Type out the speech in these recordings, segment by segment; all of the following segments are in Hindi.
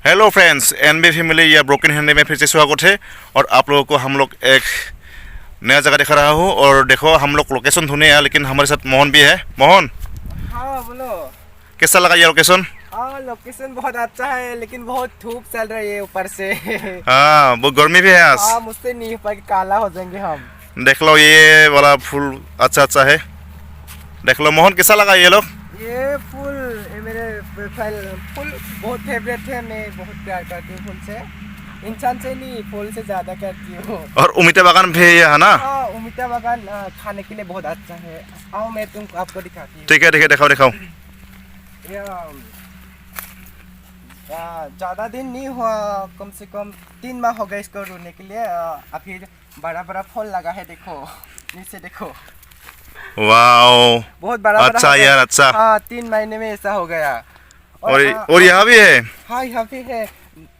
हेलो फ्रेंड्स, एनबी फैमिली या ब्रोकन हिंदी में फिर से स्वागत है। और आप लोगों को हम लोग एक नया जगह दिखा रहा हूँ। और देखो, हम लोग लोकेशन ढूंढे हैं, लेकिन हमारे साथ मोहन भी है। मोहन, हाँ बोलो। कैसा लगा ये लोकेशन? हाँ लोकेशन बहुत अच्छा है, लेकिन बहुत धूप चल रही है ऊपर से। हाँ, बहुत गर्मी भी है आज। हाँ मुझसे नहीं हो पाएगी, काला हो जाएंगे हम। देख लो, ये वाला फूल अच्छा अच्छा है। देख लो मोहन, कैसा लगा ये लोग? ये फूल मेरे फूल बहुत फेवरेट है। मैं बहुत प्यार करती हूँ फूल से, इंसान से नहीं, फूल से ज्यादा करती हूँ। और उमिता बागान भी है ना? हाँ उमिता बागान खाने के लिए बहुत अच्छा है। आओ मैं आपको दिखाती हूँ। ठीक है, दिखाओ दिखाओ। ज़्यादा दिन नहीं हुआ, कम से कम 3 माह हो गए इसको रोने के लिए। अभी बड़ा बड़ा फल लगा है, देखो नीचे देखो। वाओ, बहुत बड़ा बड़ा अच्छा यार, अच्छा। हाँ 3 महीने में ऐसा हो गया। और यहाँ भी है। हाँ यहाँ पे है,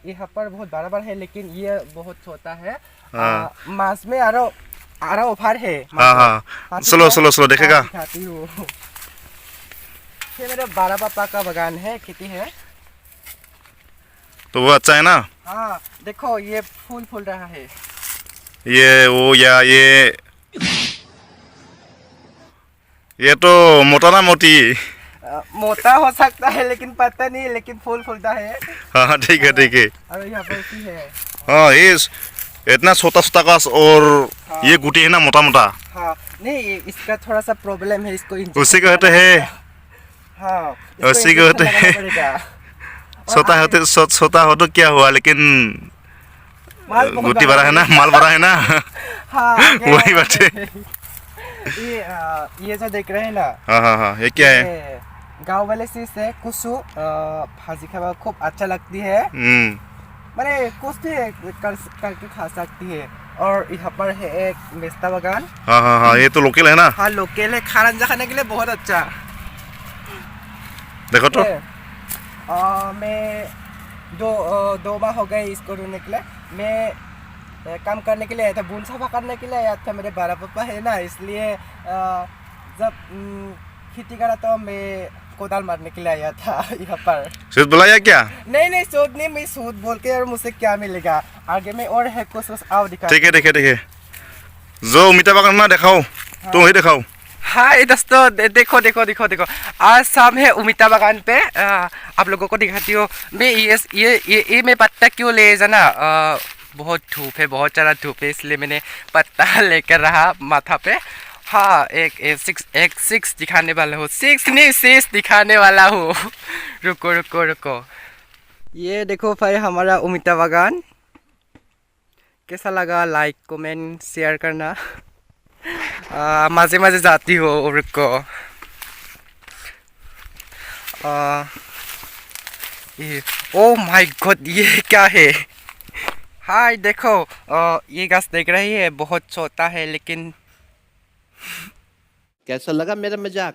यहाँ पर बहुत बड़ा बड़ा है, लेकिन ये बहुत छोटा है। हाँ। मांस में आरा ऑफर है। हाँ हाँ, स्लो देखेगा। दिखाती हूँ। ये मेरे बड़ा पापा का बागान है, खेती है। तो वो अच्छा है ना? हाँ देखो, ये फूल फूल रहा है। ये वो या ये तो मोटा ना मोटी? मोटा हो सकता है, लेकिन पता नहीं, लेकिन फूल फूलता है। हाँ हाँ, ठीक है ठीक है। और यहाँ पर भी है। हाँ, ये इतना छोटा छोटा घास, और हाँ। ये गुटी है ना मोटा मोटा। हाँ नहीं, इसका थोड़ा सा प्रॉब्लम है, इसको उसी को कहते हैं। हाँ उसी को कहते हैं। छोटा हो तो क्या हुआ, लेकिन गुटी बड़ा है ना, माल बड़ा है ना। हाँ वही बात है। ये जो देख रहे हैं ना। हाँ हाँ हाँ, ये क्या है? गांव वाले चीज है, कुसु भाजी खाना खूब अच्छा लगती है। मैंने कुछ भी करके खा सकती है। और यहाँ पर है एक मेस्ता बागान। हाँ हाँ हाँ, ये तो लोकल है ना? हाँ लोकल है, खाने के लिए बहुत अच्छा। देखो तो। मैं दो माह हो गए इसको ढूंढने के लिए। मैं काम करने के लिए आया था, बुन साफा करने के लिए आया था। मेरे बड़ा पापा है ना, इसलिए जब खेती करा तो मैं कोदाल मारने के लिए आया था यहाँ पर। सूद बुलाया क्या? नहीं सूद नहीं, मैं सूद बोल के और मुझसे क्या मिलेगा आगे में। और है कुछ आओ दिखा। ठीक है। जो उमिता बागान ना दिखाओ। हाँ। तुम वही दिखाओ। हाँ ये दोस्तों देखो आज शाम है उमिता बागान पे। आप लोगों को दिखाती हूँ मैं। ये मैं पत्ता क्यों ले जाना, बहुत धूप है, बहुत ज़्यादा धूप है, इसलिए मैंने पत्ता लेकर रहा माथा पे। हाँ एक सिक्स दिखाने वाला हूँ, 6 नहीं 6 दिखाने वाला हूँ। रुको। ये देखो भाई, हमारा उमिता बागान कैसा लगा, लाइक कमेंट शेयर करना। माजे जाती हो रुको। ओ माय गॉड, ये क्या है? हाय देखो, ये घास देख रही है, बहुत छोटा है, लेकिन कैसा लगा मेरा मजाक?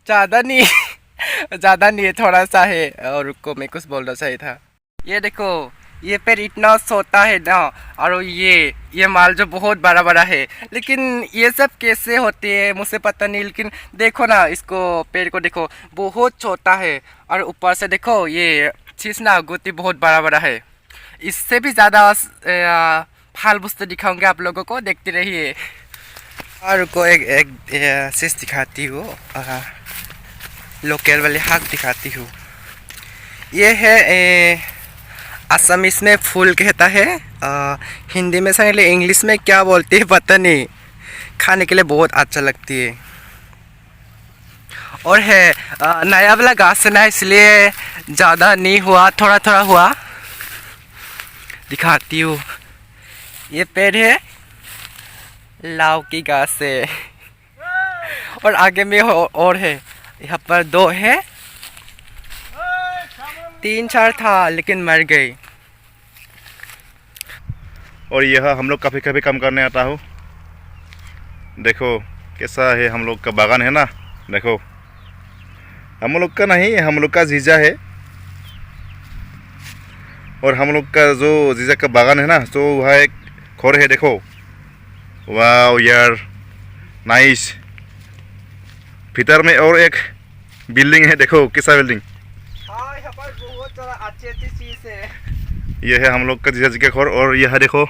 ज्यादा नहीं ज्यादा नहीं है, थोड़ा सा है। और रुको, मैं कुछ बोलना चाहिए था। ये देखो, ये पेड़ इतना छोटा है ना, और ये माल जो बहुत बड़ा है, लेकिन ये सब कैसे होते हैं मुझे पता नहीं। लेकिन देखो ना, इसको पेड़ को देखो, बहुत छोटा है। और ऊपर से देखो, ये चीज ना गुत्ती बहुत बड़ा है। इससे भी ज़्यादा फल वस्तु दिखाऊंगे आप लोगों को, देखते रहिए। और रुको, एक चीज़ दिखाती हूँ, लोकल वाले हाक दिखाती हूँ। ये है असमीज में फूल कहता है, हिंदी में समझ ले, इंग्लिश में क्या बोलते हैं पता नहीं। खाने के लिए बहुत अच्छा लगती है। और है नया वाला घास ना, इसलिए ज़्यादा नहीं हुआ, थोड़ा हुआ। दिखाती हूँ, ये पेड़ है लाव की घास से। और आगे में और है, यहाँ पर 2 है, 3-4 था, लेकिन मर गई। और यह हम लोग काफ़ी कभी काम करने आता हूँ। देखो कैसा है, हम लोग का बागान है ना। देखो, हम लोग का नहीं, हम लोग का जीजा है। और हम लोग का जो जीजा का बागान है ना, तो वहाँ एक खोर है, देखो। वाह यार, नाइस। भीतर में और एक बिल्डिंग है, देखो कैसा बिल्डिंग। हाँ यहाँ पर बहुत सारा अच्छी अच्छी चीज है। ये है हम लोग का जीजा जी का घर, और यह देखो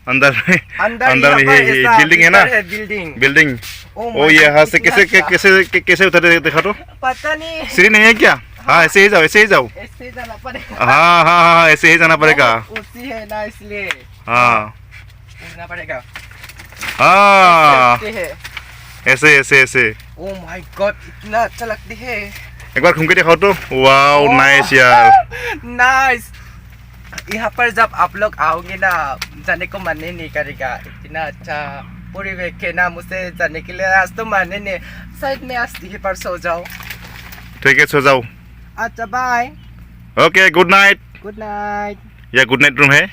अंदर में अंदर में ये बिल्डिंग है ना, building. Building. Oh oh my यहाँ God, से कितना कैसे अच्छा। कैसे कैसे उतरे देखा तो, पता नहीं, सीढ़ी नहीं है क्या? हाँ ऐसे ही जाओ, ऐसे ही जाओ। ऐसे जाना पड़ेगा। हाँ हाँ हाँ, ऐसे ही जाना पड़ेगा। उसी है ना इसलिए हाँ जाना पड़ेगा। हाँ, ऐसे है। ऐसे ऐसे ऐसे। ओ माय गॉड इतना अच्छा लगती है। एक बार घूम के दिखाओ तो। वाओ नाइस यार। नाइस। यहाँ पर जब आप लोग आओगे ना, जाने को मन ही नहीं करेगा, इतना अच्छा परिवेश है ना, मुझे जाने के लिए आज तो मन ही नहीं। शायद मैं आज यहीं पर सो जाऊँ। ठीक है, सो जाओ। अच्छा bye, okay, good night. Good night. यह गुड नाइट रूम है।